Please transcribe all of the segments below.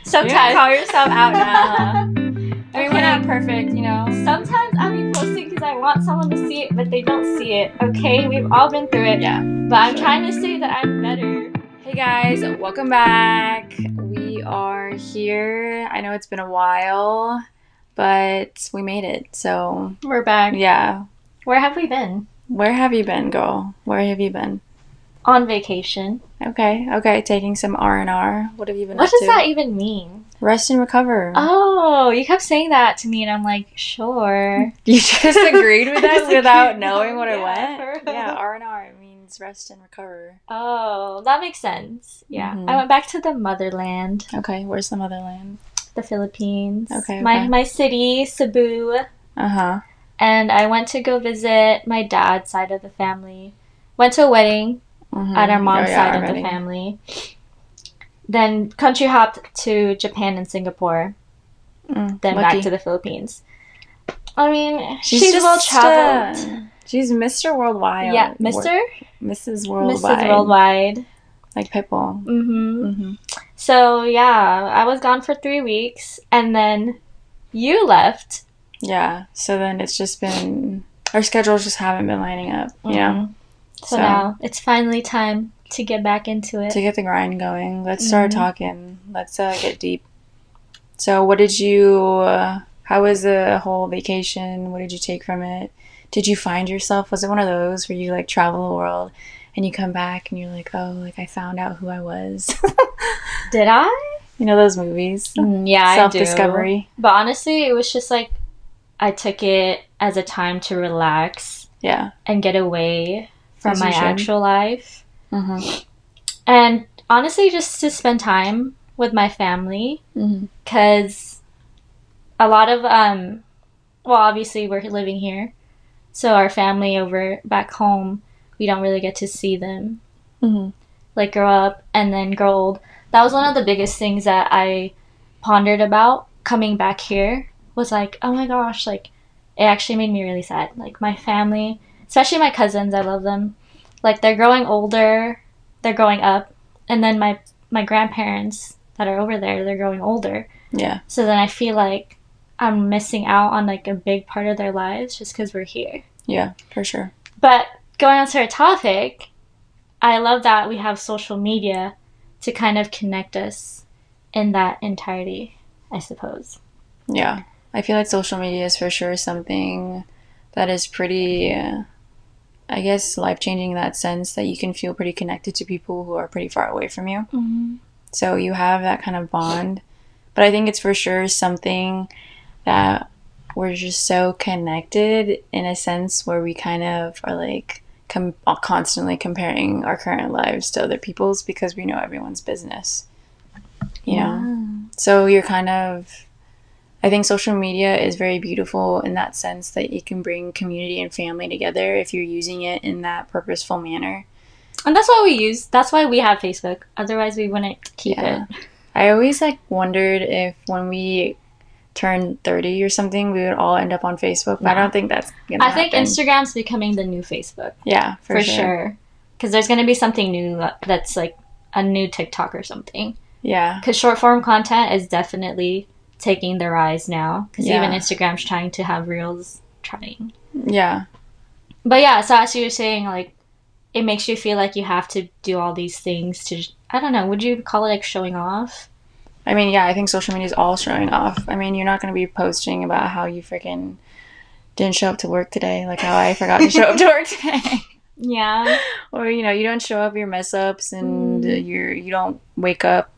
Sometimes. You can call yourself out now, huh? I mean, Okay. we're not perfect, you know? Sometimes I'll be posting because I want someone to see it, but they don't see it. Okay, we've all been through it. Yeah. But I'm trying to say that I'm better. Hey guys, welcome back. We are here. I know it's been a while, but we made it. So, We're back. yeah. Where have we been? Where have you been, girl? Where have you been? On vacation. Okay. Taking some R&R. What have you been What up does to? that even mean? Rest and recover. Oh, you kept saying that to me, and I'm like, sure. You just agreed with I that just without agreed. knowing what it Yeah, went? for real. Yeah, R&R. It means rest and recover. Oh, that makes sense. Yeah. Mhm. I went back to the motherland, Okay, where's the motherland? the Philippines. Okay. My city, Cebu. Uh-huh. And I went to go visit my dad's side of the family. Went to a wedding Mhm. at our mom's Oh, yeah, side of already. the family. Then country hopped to Japan and Singapore. Then Lucky. back to the Philippines. I mean, she's just, well traveled. She's Mr. Worldwide. Yeah, Mr. Mrs. Worldwide. Mrs. Worldwide. Like Pitbull. Mm-hmm. So, yeah, I was gone for 3 weeks. And then you left. Yeah, so then it's just been... Our schedules just haven't been lining up, you know? So now it's finally time to get back into it. To get the grind going. Let's start talking. Let's get deep. So what did you... how was the whole vacation? What did you take from it? Did you find yourself? Was it one of those where you, like, travel the world and you come back and you're like, oh, like, I found out who I was? Did I? You know those movies? Yeah, I do. Self-discovery. But honestly, it was just like I took it as a time to relax. Yeah. And get away from As my you should. actual life. Mm-hmm. And honestly, just to spend time with my family. Because a lot of, well, obviously we're living here. So our family over back home, we don't really get to see them. Like grow up and then grow old. That was one of the biggest things that I pondered about coming back here. Was like, oh my gosh, like, it actually made me really sad. Like, my family, especially my cousins, I love them. Like, they're growing older, they're growing up. And then my grandparents that are over there, they're growing older. Yeah. So then I feel like I'm missing out on, like, a big part of their lives just because we're here. Yeah, for sure. But going on to our topic, I love that we have social media to kind of connect us in that entirety, I suppose. Yeah. I feel like social media is for sure something that is pretty, I guess, life-changing in that sense that you can feel pretty connected to people who are pretty far away from you. Mm-hmm. So you have that kind of bond. But I think it's for sure something that we're just so connected in a sense where we kind of are like constantly comparing our current lives to other people's because we know everyone's business. You know? So you're kind of... I think social media is very beautiful in that sense that it can bring community and family together if you're using it in that purposeful manner. And that's why we have Facebook. Otherwise, we wouldn't keep it. I always, like, wondered if when we turned 30 or something, we would all end up on Facebook. But I don't think that's going to happen. I think Instagram's becoming the new Facebook. Yeah, for sure. Because there's going to be something new that's, like, a new TikTok or something. Yeah. Because short-form content is definitely... taking the rise now because even Instagram's trying to have reels trying. Yeah. But yeah, so as you were saying, like, it makes you feel like you have to do all these things to, I don't know, would you call it like showing off? I mean, yeah, I think social media is all showing off. I mean, you're not going to be posting about how you freaking didn't show up to work today, like how I forgot to show up to work today. Yeah. Or, you know, you don't show up your mess ups and you don't wake up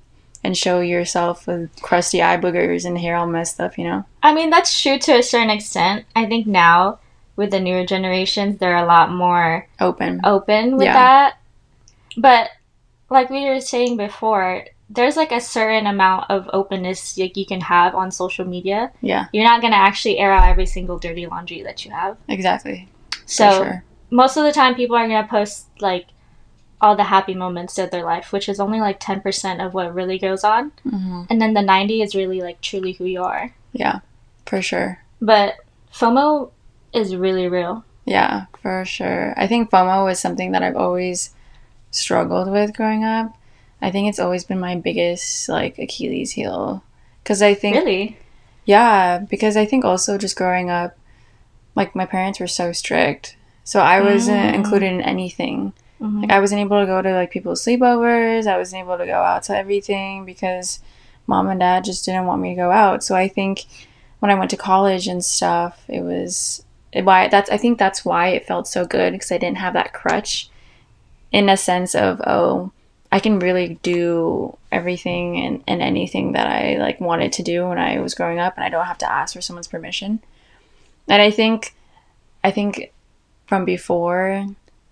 and show yourself with crusty eye boogers and hair all messed up, you know? I mean, that's true to a certain extent. I think now, with the newer generations, they're a lot more... open with that. But, like we were saying before, there's, like, a certain amount of openness like, you can have on social media. Yeah. You're not going to actually air out every single dirty laundry that you have. Exactly. So, most of the time, people are going to post, like, all the happy moments of their life, which is only like 10% of what really goes on. And then the 90 is really like truly who you are. Yeah, for sure. But FOMO is really real. Yeah, for sure. I think FOMO is something that I've always struggled with growing up. I think it's always been my biggest, like, Achilles heel. Because I think... Really? Yeah, because I think also just growing up, like, my parents were so strict. So I wasn't included in anything. Like, I wasn't able to go to, like, people's sleepovers. I wasn't able to go out to everything because mom and dad just didn't want me to go out. So I think when I went to college and stuff, it was... I think that's why it felt so good, because I didn't have that crutch in a sense of, oh, I can really do everything and anything that I, like, wanted to do when I was growing up, and I don't have to ask for someone's permission. And I think from before,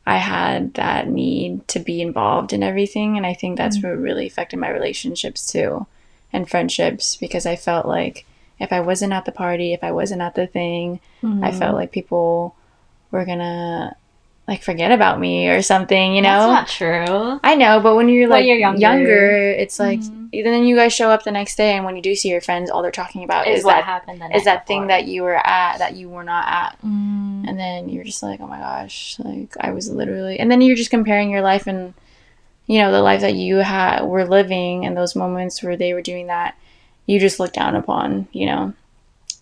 I had that need to be involved in everything, and I think that's what really affected my relationships too, and friendships, because I felt like if I wasn't at the party, if I wasn't at the thing, I felt like people were gonna, like, forget about me or something, you know? That's not true. I know, but when you're, like, you're younger, it's like, then you guys show up the next day, and when you do see your friends, all they're talking about is what happened the night is that before. thing that you were at that you were not at. And then you're just like, oh my gosh, like, I was literally... And then you're just comparing your life and, you know, the life that you were living, and those moments where they were doing that, you just look down upon, you know?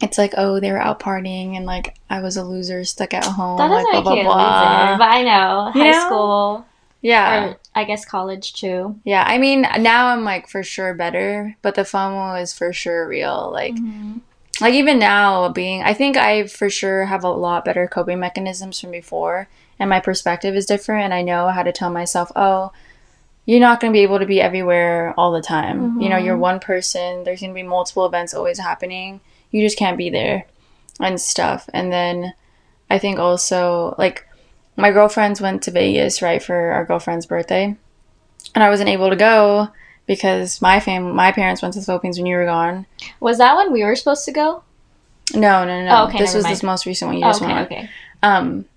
It's like, oh, they were out partying, and, like, I was a loser stuck at home. That doesn't like, make you a loser, but I know. High school. Yeah. Or I guess college too. Yeah, I mean, now I'm, like, for sure better, but the FOMO is for sure real. Like, like, even now, I think I for sure have a lot better coping mechanisms from before, and my perspective is different, and I know how to tell myself, oh, you're not going to be able to be everywhere all the time. You know, you're one person. There's going to be multiple events always happening. You just can't be there and stuff. And then I think also, like, my girlfriends went to Vegas, right, for our girlfriend's birthday. And I wasn't able to go because my parents went to the Philippines when you were gone. Was that when we were supposed to go? No. Oh, okay, this was mind. This most recent one you just went. Okay.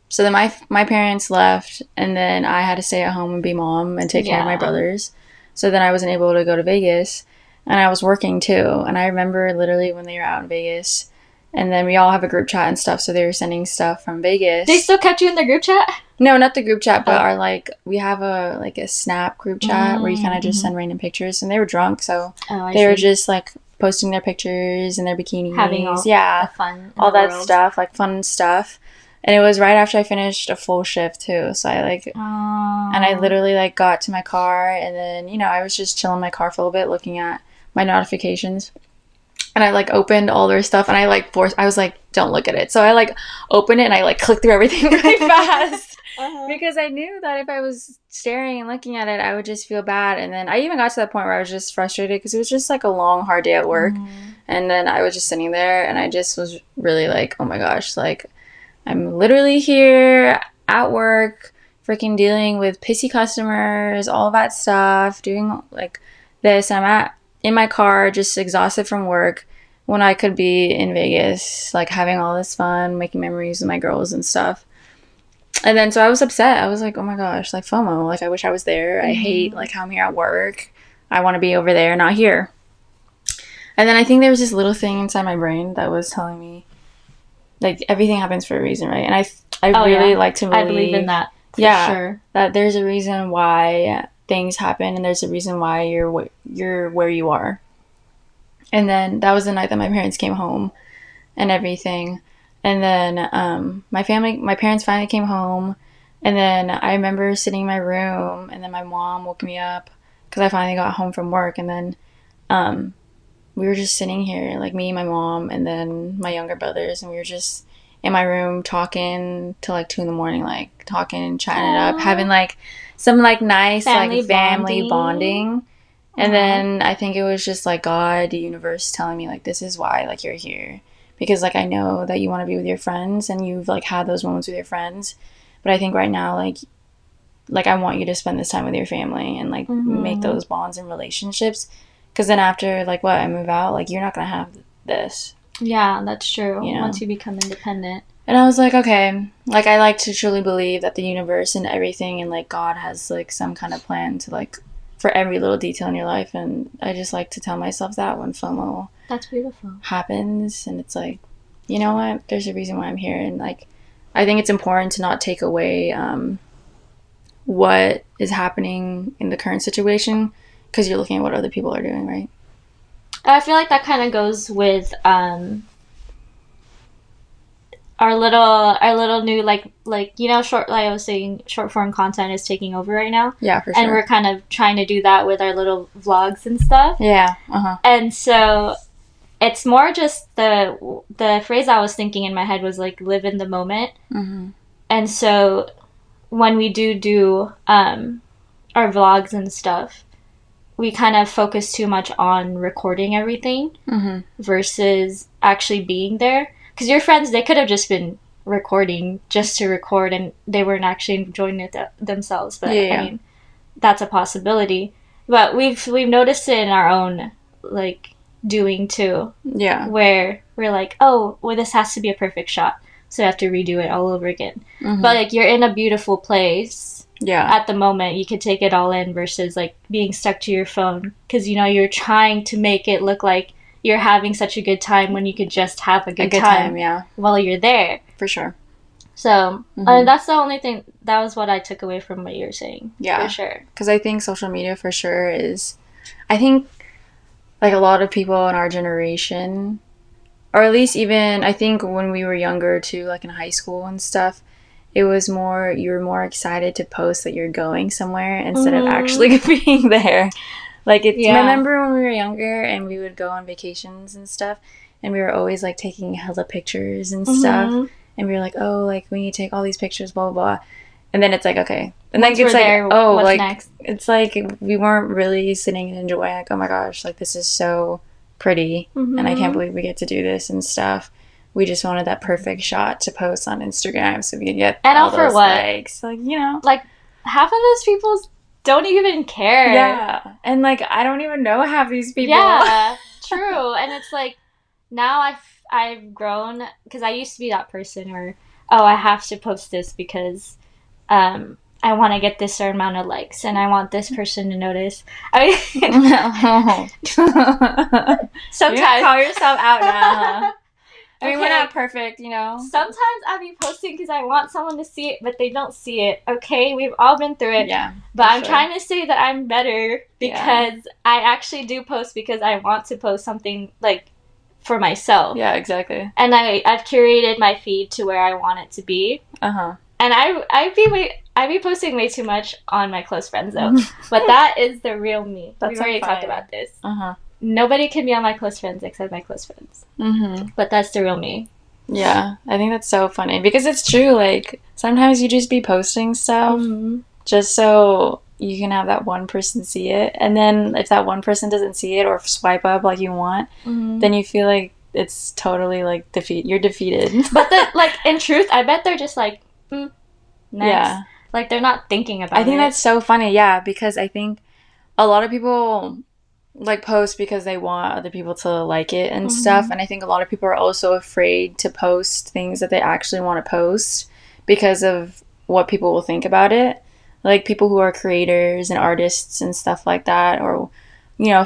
So then my parents left, and then I had to stay at home and be mom and take care of my brothers. So then I wasn't able to go to Vegas, and I was working too. And I remember literally when they were out in Vegas, and then we all have a group chat and stuff, so they were sending stuff from Vegas. They still kept you in the group chat? No, not the group chat, but our, like, we have a Snap group chat where you kind of just send random pictures, and they were drunk, so they were just, like, posting their pictures and their bikinis. Having all the fun. All that stuff, like, fun stuff. And it was right after I finished a full shift too, so I, like, and I literally, like, got to my car, and then, you know, I was just chilling in my car for a little bit looking at my notifications. And I, like, opened all their stuff, and I, like, I was like, don't look at it. So I, like, opened it, and I, like, clicked through everything really fast. Because I knew that if I was staring and looking at it, I would just feel bad. And then I even got to that point where I was just frustrated because it was just, like, a long, hard day at work. And then I was just sitting there, and I just was really like, oh my gosh, like, I'm literally here at work, freaking dealing with pissy customers, all of that stuff, doing, like, this. I'm in my car, just exhausted from work, when I could be in Vegas, like, having all this fun, making memories with my girls and stuff. And then, so I was upset. I was like, oh my gosh, like, FOMO. Like, I wish I was there. I hate, like, how I'm here at work. I want to be over there, not here. And then I think there was this little thing inside my brain that was telling me, like, everything happens for a reason, right? And I really like to believe... I believe in that, for sure. That there's a reason why things happen, and there's a reason why you're where you are. And then that was the night that my parents came home and everything. And then my parents finally came home, and then I remember sitting in my room, and then my mom woke me up because I finally got home from work, and then we were just sitting here, like, me, my mom, and then my younger brothers, and we were just in my room talking till, like, 2 in the morning, like, talking, chatting it up, having, like, some, like, nice family bonding. And then I think it was just, like, God, the universe telling me, like, this is why, like, you're here. Because, like, I know that you want to be with your friends, and you've, like, had those moments with your friends. But I think right now, like I want you to spend this time with your family and, like, make those bonds and relationships. Because then after, like, I move out, like, you're not going to have this. Yeah, that's true. You know? Once you become independent. And I was like, okay. Like, I like to truly believe that the universe and everything and, like, God has, like, some kind of plan to, like, for every little detail in your life. And I just like to tell myself that when FOMO... That's beautiful. ...happens. And it's like, you know what? There's a reason why I'm here. And, like, I think it's important to not take away what is happening in the current situation. Because you're looking at what other people are doing, right? I feel like that kind of goes with our little new short, like I was saying, short form content is taking over right now. Yeah, for sure. And we're kind of trying to do that with our little vlogs and stuff. Yeah. And so it's more just the phrase I was thinking in my head was like live in the moment. Mm-hmm. And so when we do our vlogs and stuff, we kind of focus too much on recording everything versus actually being there. Because your friends, they could have just been recording just to record and they weren't actually enjoying it themselves. But I mean, that's a possibility. But we've noticed it in our own like doing too. Yeah. Where we're like, oh, well, this has to be a perfect shot, so I have to redo it all over again. But like you're in a beautiful place. Yeah. At the moment, you could take it all in versus like being stuck to your phone because you're trying to make it look like you're having such a good time when you could just have a good time while you're there. For sure. So that's the only thing. That was what I took away from what you were saying. Yeah. For sure. Because I think social media for sure is, I think like a lot of people in our generation, or at least even I think when we were younger too, like in high school and stuff, it was more, you were more excited to post that you're going somewhere instead of actually being there. Like, remember when we were younger and we would go on vacations and stuff, and we were always, like, taking hella pictures and stuff, and we were like, oh, like, we need to take all these pictures, blah, blah, blah. And then it's like, okay. And then it's like, there, oh, like, next? It's like we weren't really sitting and enjoying, like, oh my gosh, like, this is so pretty, and I can't believe we get to do this and stuff. We just wanted that perfect shot to post on Instagram so we could get all those likes. Like, Like, half of those people don't even care. Yeah. And, like, I don't even know half these people. Yeah, true. And it's like, now I've grown, because I used to be that person where, oh, I have to post this because I want to get this certain amount of likes, and I want this person to notice. I mean, sometimes. You call yourself out now, huh? I mean, we're not perfect, Sometimes I'll be posting because I want someone to see it, but they don't see it. Okay, we've all been through it. Yeah. But I'm trying to say that I'm better because I actually do post because I want to post something, like, for myself. Yeah, exactly. And I've curated my feed to where I want it to be. Uh-huh. And I be posting way too much on my close friends, though. But that is the real me. We've already talked about this. Uh-huh. Nobody can be on my close friends except my close friends. But that's the real me. Yeah, I think that's so funny because it's true. Like, sometimes you just be posting stuff just so you can have that one person see it. And then if that one person doesn't see it or swipe up like you want, then you feel like it's totally like you're defeated. But like, in truth, I bet they're just like, next. Yeah. Like, they're not thinking about it. I think that's so funny, yeah, because I think a lot of people like post because they want other people to like it and stuff, and I think a lot of people are also afraid to post things that they actually want to post because of what people will think about it, like people who are creators and artists and stuff like that, or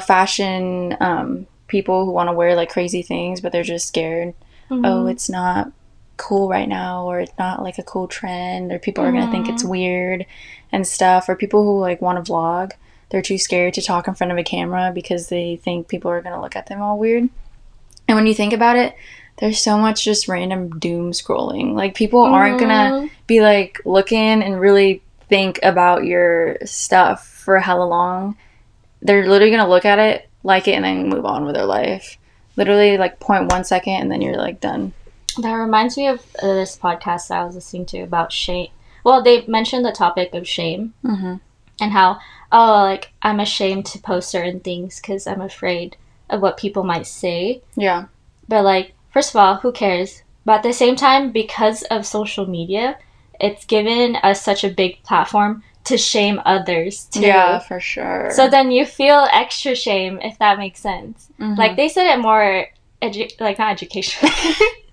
fashion people who want to wear like crazy things but they're just scared, oh, it's not cool right now, or it's not like a cool trend, or people are gonna think it's weird and stuff, or people who like want to vlog, they're too scared to talk in front of a camera because they think people are going to look at them all weird. And when you think about it, there's so much just random doom scrolling. Like, people aren't going to be, like, looking and really think about your stuff for hella long. They're literally going to look at it, like it, and then move on with their life. Literally, like, 0.1 second, and then you're, like, done. That reminds me of this podcast I was listening to about shame. Well, they mentioned the topic of shame. And how, oh, like, I'm ashamed to post certain things because I'm afraid of what people might say. Yeah. But, like, first of all, who cares? But at the same time, because of social media, it's given us such a big platform to shame others, too. Yeah, for sure. So then you feel extra shame, if that makes sense. Like, they said it more, not education.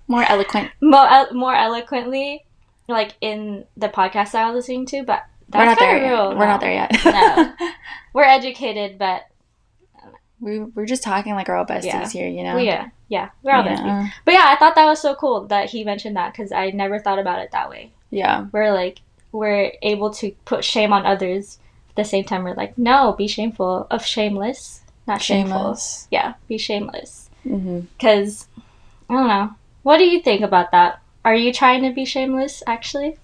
More eloquent. More eloquently, like, in the podcast I was listening to, but... We're not there yet. We're not there yet. No. We're educated, but... We're just talking like we're all besties here, Yeah, we're all besties. But yeah, I thought that was so cool that he mentioned that, because I never thought about it that way. Yeah. We're able to put shame on others the same time we're like, no, be shameful of shameless, not Shameless. shameful. Yeah, be shameless. Because I don't know. What do you think about that? Are you trying to be shameless, actually?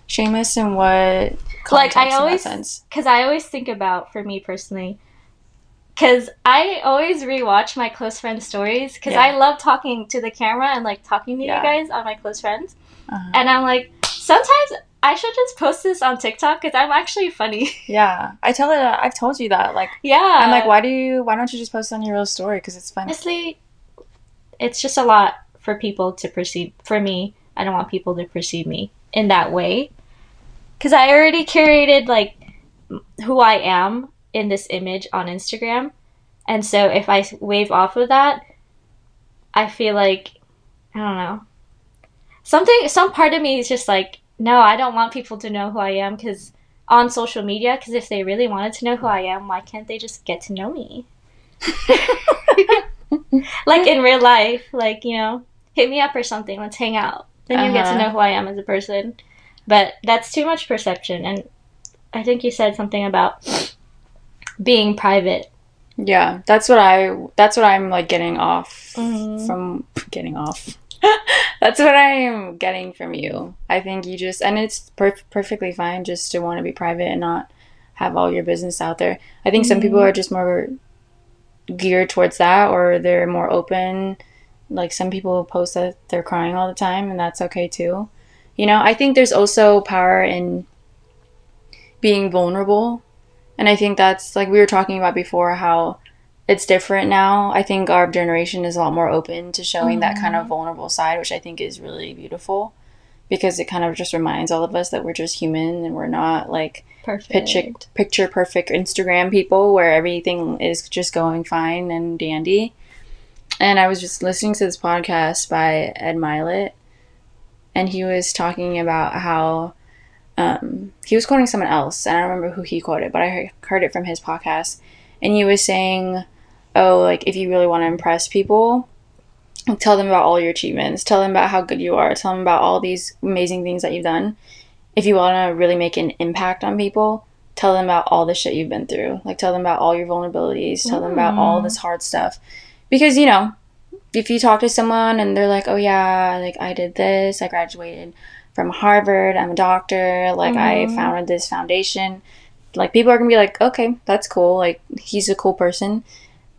Shameless in what context, like, I always, in that sense? Because I always think about, for me personally, because I always rewatch my close friend stories because I love talking to the camera and like talking to you guys on my close friends. And I'm like, sometimes I should just post this on TikTok because I'm actually funny. Yeah, I've told you that. Like, yeah, I'm like, why don't you just post it on your real story? Because it's funny. Honestly, it's just a lot for people to perceive. For me, I don't want people to perceive me in that way because I already curated like who I am in this image on Instagram. And so if I wave off of that, I feel like, I don't know. Some part of me is just like, no, I don't want people to know who I am because on social media, because if they really wanted to know who I am, why can't they just get to know me? Like in real life, like, hit me up or something, let's hang out. Then you get to know who I am as a person. But that's too much perception. And I think you said something about being private. Yeah, that's what I'm like getting off from getting off. That's what I'm getting from you. I think you just, and it's perfectly fine just to want to be private and not have all your business out there. I think some people are just more geared towards that, or they're more open. Like some people post that they're crying all the time, and that's okay too. I think there's also power in being vulnerable. And I think that's, like we were talking about before, how it's different now. I think our generation is a lot more open to showing that kind of vulnerable side, which I think is really beautiful because it kind of just reminds all of us that we're just human and we're not like picture perfect Instagram people where everything is just going fine and dandy. And I was just listening to this podcast by Ed Milet, and he was talking about how he was quoting someone else, and I don't remember who he quoted, but I heard it from his podcast, and he was saying, oh, like, if you really want to impress people, tell them about all your achievements, tell them about how good you are, tell them about all these amazing things that you've done. If you want to really make an impact on people, tell them about all the shit you've been through. Like, tell them about all your vulnerabilities, tell them about all this hard stuff. Because, if you talk to someone and they're like, oh yeah, like, I did this, I graduated from Harvard, I'm a doctor, like, I founded this foundation, like, people are gonna be like, okay, that's cool, like, he's a cool person.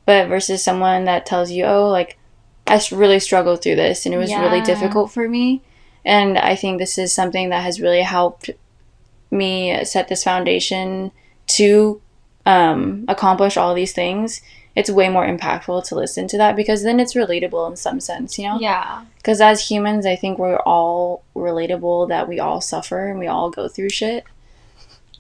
But versus someone that tells you, oh, like, I really struggled through this and it was really difficult for me, and I think this is something that has really helped me set this foundation to accomplish all these things. It's way more impactful to listen to that because then it's relatable in some sense, Yeah. Because as humans, I think we're all relatable, that we all suffer and we all go through shit.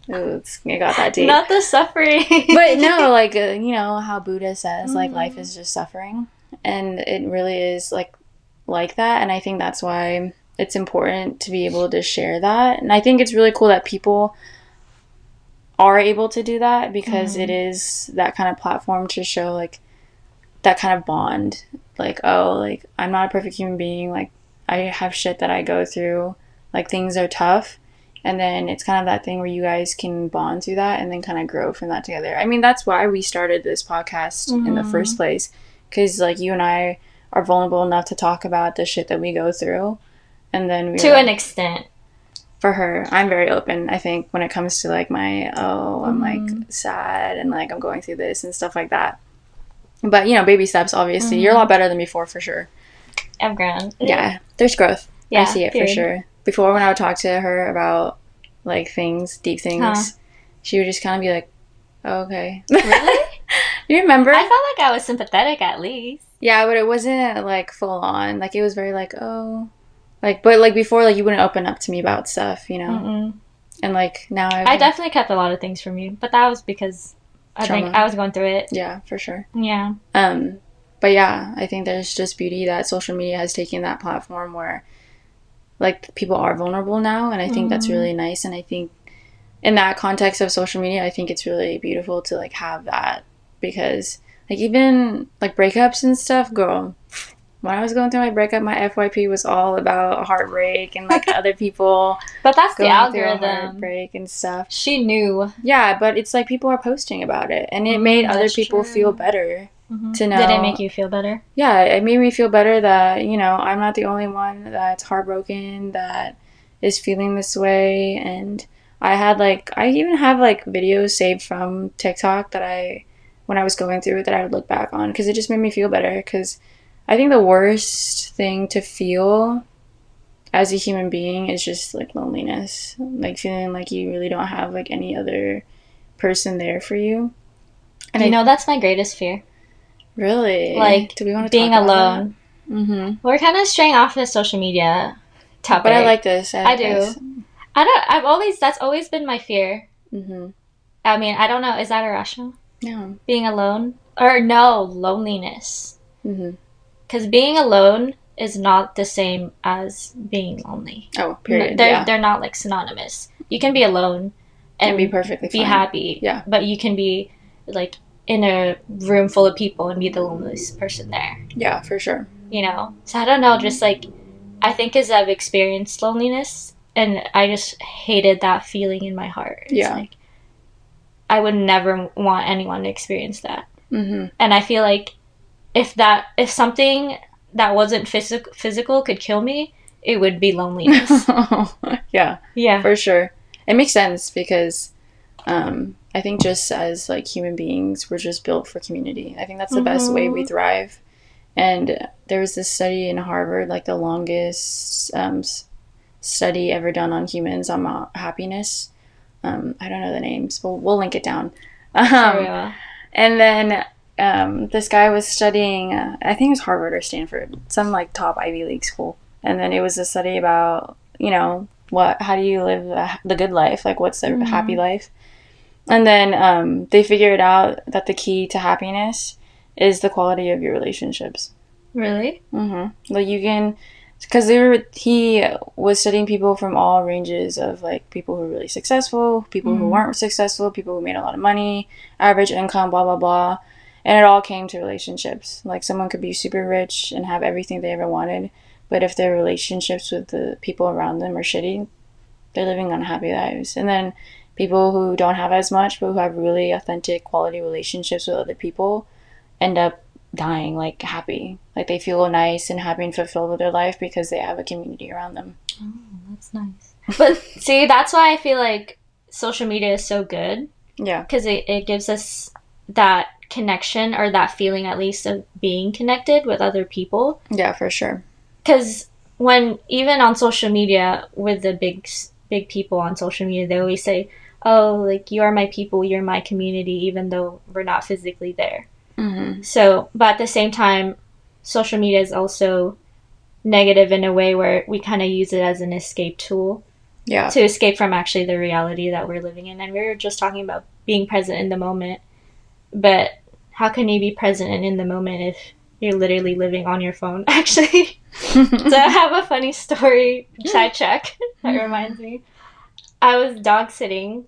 Ooh, it got that deep. Not the suffering. But no, like, how Buddha says, like, life is just suffering. And it really is, like that. And I think that's why it's important to be able to share that. And I think it's really cool that people are able to do that because it is that kind of platform to show, like, that kind of bond. Like, oh, like, I'm not a perfect human being. Like, I have shit that I go through. Like, things are tough. And then it's kind of that thing where you guys can bond through that and then kind of grow from that together. I mean, that's why we started this podcast in the first place. Because, like, you and I are vulnerable enough to talk about the shit that we go through. And then to an extent. For her, I'm very open, I think, when it comes to, like, I'm, like, sad and, like, I'm going through this and stuff like that. But, baby steps, obviously. You're a lot better than before, for sure. I've grown. Yeah, there's growth. Yeah, I see it for sure. Before, when I would talk to her about, like, things, deep things, she would just kind of be like, oh, okay. Really? You remember? I felt like I was sympathetic at least. Yeah, but it wasn't, like, full on. Like, it was very, like, oh. Like, but, like, before, like, you wouldn't open up to me about stuff, And, like, now I definitely kept a lot of things from you. But that was because I think I was going through it. Yeah, for sure. Yeah. But, yeah, I think there's just beauty that social media has taken that platform where, like, people are vulnerable now. And I think that's really nice. And I think in that context of social media, I think it's really beautiful to, like, have that. Because, like, even, like, breakups and stuff, girl, When I was going through my breakup, my FYP was all about heartbreak and like other people But that's the going through a algorithm. heartbreak and stuff. She knew. Yeah, but it's like people are posting about it, and it made other people feel better to know. Did it make you feel better? Yeah, it made me feel better that, you know, I'm not the only one that's heartbroken, that is feeling this way. And I even have like videos saved from TikTok that when I was going through it, that I would look back on, because it just made me feel better. Because I think the worst thing to feel as a human being is just like loneliness, like feeling like you really don't have like any other person there for you. And that's my greatest fear. Really? Like, do we want to being talk alone? About that? Mm-hmm. We're kind of straying off the social media topic. But I like this. I do. That's always been my fear. Mm-hmm. I mean, I don't know. Is that irrational? No. Being alone? Or no, loneliness. Mm-hmm. Because being alone is not the same as being lonely. Oh, period. They're not like synonymous. You can be alone and be perfectly fine. Be happy. Yeah. But you can be like in a room full of people and be the loneliest person there. Yeah, for sure. You know? So I don't know, just like, I think as I've experienced loneliness, and I just hated that feeling in my heart. It's like, I would never want anyone to experience that. Mm-hmm. And I feel like if something that wasn't physical could kill me, it would be loneliness. Yeah. Yeah. For sure. It makes sense because I think just as like human beings, we're just built for community. I think that's the best way we thrive. And there was this study in Harvard, like the longest study ever done on humans on happiness. I don't know the names, but we'll link it down. And then this guy was studying, I think it was Harvard or Stanford, some like top Ivy League school. And then it was a study about, you know, how do you live the good life? Like, what's the happy life? And then they figured out that the key to happiness is the quality of your relationships. Really? Mm-hmm. Like, you can, because he was studying people from all ranges of like people who were really successful, people who weren't successful, people who made a lot of money, average income, blah blah blah, and it all came to relationships. Like, someone could be super rich and have everything they ever wanted, but if their relationships with the people around them are shitty, they're living unhappy lives. And then people who don't have as much but who have really authentic quality relationships with other people end up dying like happy, like they feel nice and happy and fulfilled with their life because they have a community around them. Oh, that's nice. But see, that's why I feel like social media is so good. Yeah, because it gives us that connection, or that feeling at least, of being connected with other people. Yeah, for sure. Because when even on social media, with the big people on social media, they always say, oh, like, you are my people, you're my community, even though we're not physically there. So, but at the same time, social media is also negative in a way where we kind of use it as an escape tool. Yeah. To escape from actually the reality that we're living in. And we were just talking about being present in the moment. But how can you be present and in the moment if you're literally living on your phone, actually? So I have a funny story, side check, that reminds me. I was dog sitting,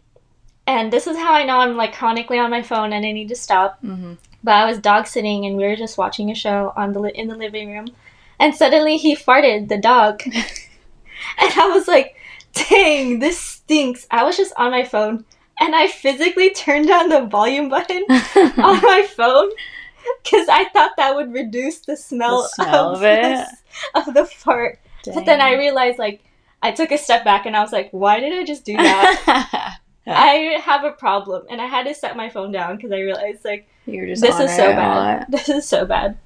and this is how I know I'm like chronically on my phone and I need to stop. But I was dog sitting and we were just watching a show in the living room, and suddenly he farted, the dog. And I was like, dang, this stinks. I was just on my phone, and I physically turned down the volume button on my phone because I thought that would reduce the smell of it, of the fart. Dang. But then I realized, like, I took a step back and I was like, why did I just do that? I have a problem, and I had to set my phone down because I realized, like, this is so bad. This is so bad.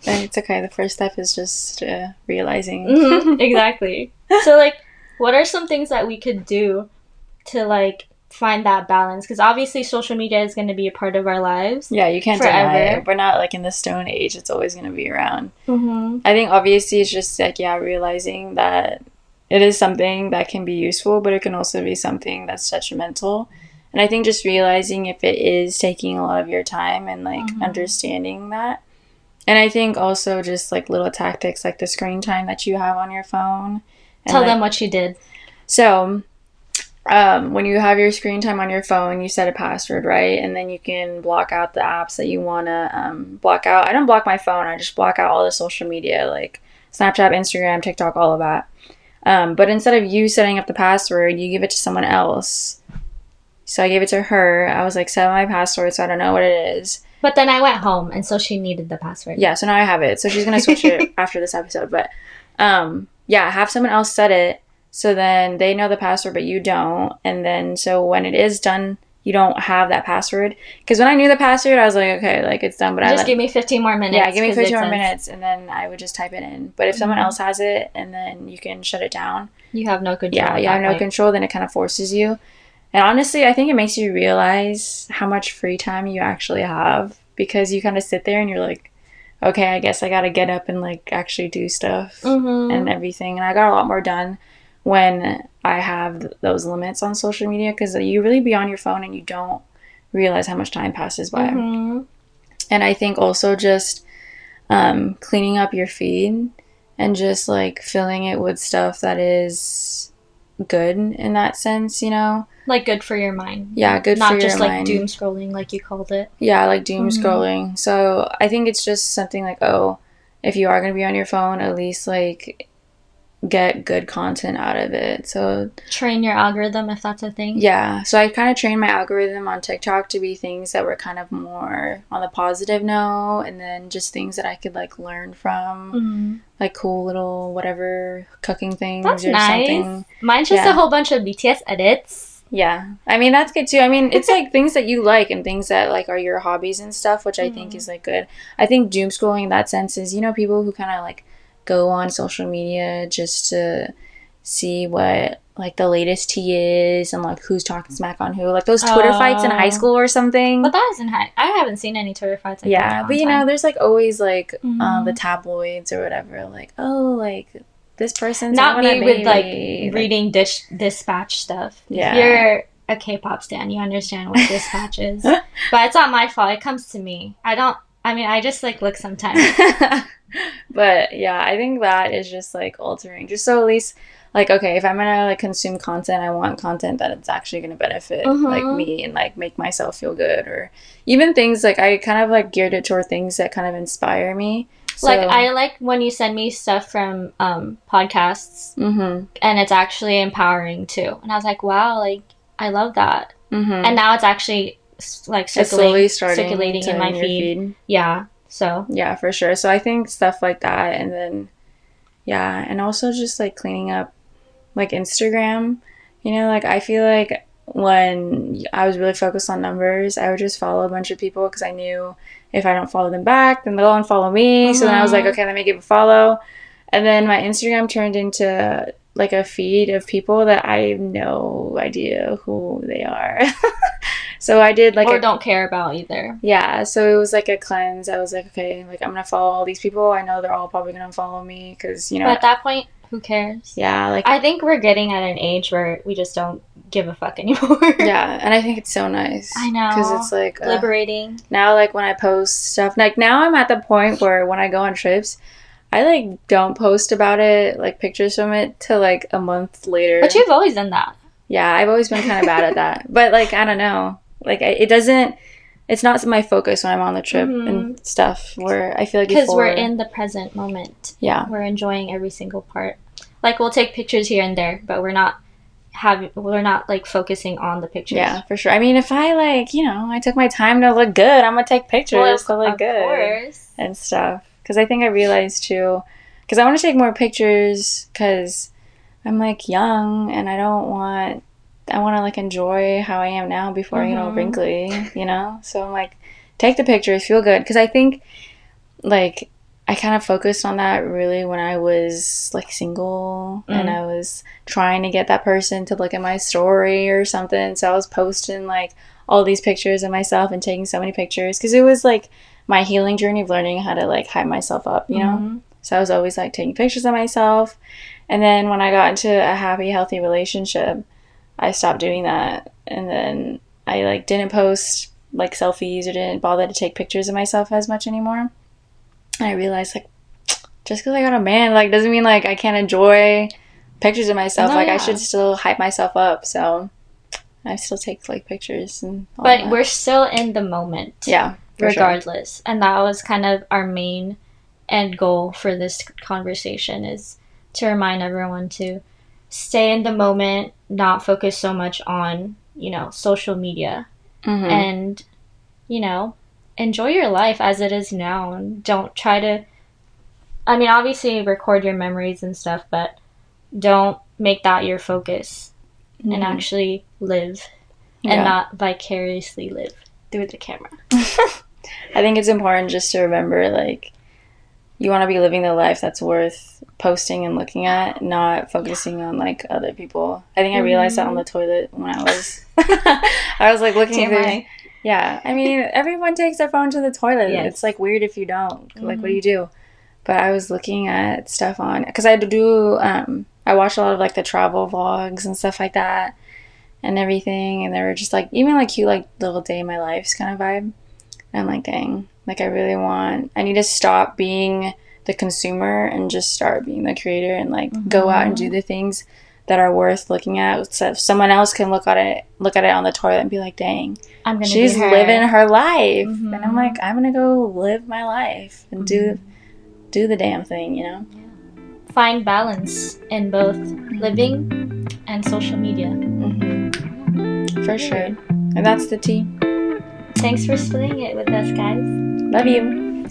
It's okay. The first step is just realizing. Exactly. So, like, what are some things that we could do to, like, find that balance? Because obviously social media is going to be a part of our lives. Yeah, you can't deny it. We're not, like, in the Stone Age. It's always going to be around. I think obviously it's just, like, realizing that it is something that can be useful, but it can also be something that's detrimental. And I think just realizing if it is taking a lot of your time and, like, understanding that. And I think also just, like, little tactics, like the screen time that you have on your phone. Tell them what you did. So, when you have your screen time on your phone, you set a password, right? And then you can block out the apps that you want to block out. I don't block my phone. I just block out all the social media, like Snapchat, Instagram, TikTok, all of that. But instead of you setting up the password, you give it to someone else. So I gave it to her. I was like, set my password so I don't know what it is. But then I went home, and so she needed the password. Yeah, so now I have it. So she's going to switch it after this episode. But yeah, have someone else set it. So then they know the password, but you don't. And then so when it is done, you don't have that password. Because when I knew the password, I was like, okay, like it's done. But just give me 15 more minutes. Yeah, give me 15 more minutes, and then I would just type it in. But if someone else has it, and then you can shut it down. You have no control. Yeah, you have no control, then it kind of forces you. And honestly, I think it makes you realize how much free time you actually have. Because you kind of sit there and you're like, okay, I guess I got to get up and like actually do stuff and everything. And I got a lot more done when I have those limits on social media, because you really be on your phone and you don't realize how much time passes by. And I think also just cleaning up your feed and just like filling it with stuff that is good in that sense, you know? Like good for your mind. Yeah, good for your mind. Not just like doom scrolling like you called it. Yeah, like doom scrolling. So I think it's just something like, oh, if you are going to be on your phone, at least like get good content out of it. So train your algorithm, if that's a thing. Yeah, so I kind of trained my algorithm on TikTok to be things that were kind of more on the positive note, and then just things that I could like learn from, like cool little whatever cooking things. That's or nice. Something. Mine's just a whole bunch of BTS edits. Yeah, I mean that's good too. I mean it's like things that you like and things that like are your hobbies and stuff, which I think is like good. I think doom scrolling in that sense is, you know, people who kind of like go on social media just to see what like the latest tea is and like who's talking smack on who, like those Twitter fights in high school or something. But that was in high. I haven't seen any Twitter fights. Like that but you know, there's like always like the tabloids or whatever. Like, oh, like this person's not me with like like, reading dispatch stuff. Yeah. If you're a K-pop stan, you understand what dispatch is. But it's not my fault. It comes to me. I just like look sometimes. But yeah, I think that is just like altering, just so at least like, okay, if I'm gonna like consume content, I want content that it's actually gonna benefit like me and like make myself feel good, or even things like I kind of like geared it toward things that kind of inspire me. So, like I like when you send me stuff from podcasts and it's actually empowering too, and I was like, wow, like I love that. And now it's actually like circulating in my feed. Yeah. So yeah, for sure. So I think stuff like that, and then yeah, and also just like cleaning up like Instagram, you know, like I feel like when I was really focused on numbers, I would just follow a bunch of people because I knew if I don't follow them back, then they'll unfollow me. So then I was like, okay, let me give a follow. And then my Instagram turned into like a feed of people that I have no idea who they are. So I did like... Or don't care about either. Yeah, so it was like a cleanse. I was like, okay, like I'm going to follow all these people. I know they're all probably going to unfollow me because, you know... But at that point, who cares? Yeah, like... I think we're getting at an age where we just don't give a fuck anymore. Yeah, and I think it's so nice. I know. Because it's like... liberating. Now, like, when I post stuff... Like, now I'm at the point where when I go on trips... I, like, don't post about it, like, pictures from it till, like, a month later. But you've always done that. Yeah, I've always been kind of bad at that. But, like, I don't know. Like, it doesn't... It's not my focus when I'm on the trip and stuff, where I feel like because we're in the present moment. Yeah. We're enjoying every single part. Like, we'll take pictures here and there, but we're not, like, focusing on the pictures. Yeah, for sure. I mean, if I, like, you know, I took my time to look good, I'm going to take pictures to look good. Of course. And stuff. Because I think I realized, too, because I want to take more pictures because I'm, like, young and I want to, like, enjoy how I am now before I get all wrinkly, you know? So I'm, like, take the pictures, feel good. Because I think, like, I kind of focused on that really when I was, like, single and I was trying to get that person to look at my story or something. So I was posting, like, all these pictures of myself and taking so many pictures because it was, like, my healing journey of learning how to, like, hype myself up, you know? So I was always, like, taking pictures of myself. And then when I got into a happy, healthy relationship, I stopped doing that. And then I, like, didn't post, like, selfies or didn't bother to take pictures of myself as much anymore. And I realized, like, just because I got a man, doesn't mean, I can't enjoy pictures of myself. I should still hype myself up. So I still take like pictures and all But that. we're still in the moment. Yeah. Regardless. Sure. And that was kind of our main end goal for this conversation, is to remind everyone to stay in the moment, not focus so much on, social media. And, enjoy your life as it is now. And don't try to, obviously record your memories and stuff, but don't make that your focus. And actually live and not vicariously live through the camera. I think it's important just to remember, like, you want to be living the life that's worth posting and looking at, not focusing on, like, other people. I think I realized that on the toilet when I was I was like looking through. Yeah, everyone takes their phone to the toilet. Yes. It's like weird if you don't. Like, what do you do? But I was looking at stuff on, because I watch a lot of like the travel vlogs and stuff like that and everything, and they were just like even like cute like little day in my life kind of vibe. And I'm like, dang, like I need to stop being the consumer and just start being the creator and like go out and do the things that are worth looking at, so someone else can look at it on the toilet and be like, dang, she's living her life. And I'm like, I'm gonna go live my life and do the damn thing, Find balance in both living and social media. For sure. And that's the tea. Thanks for splitting it with us, guys. Love you.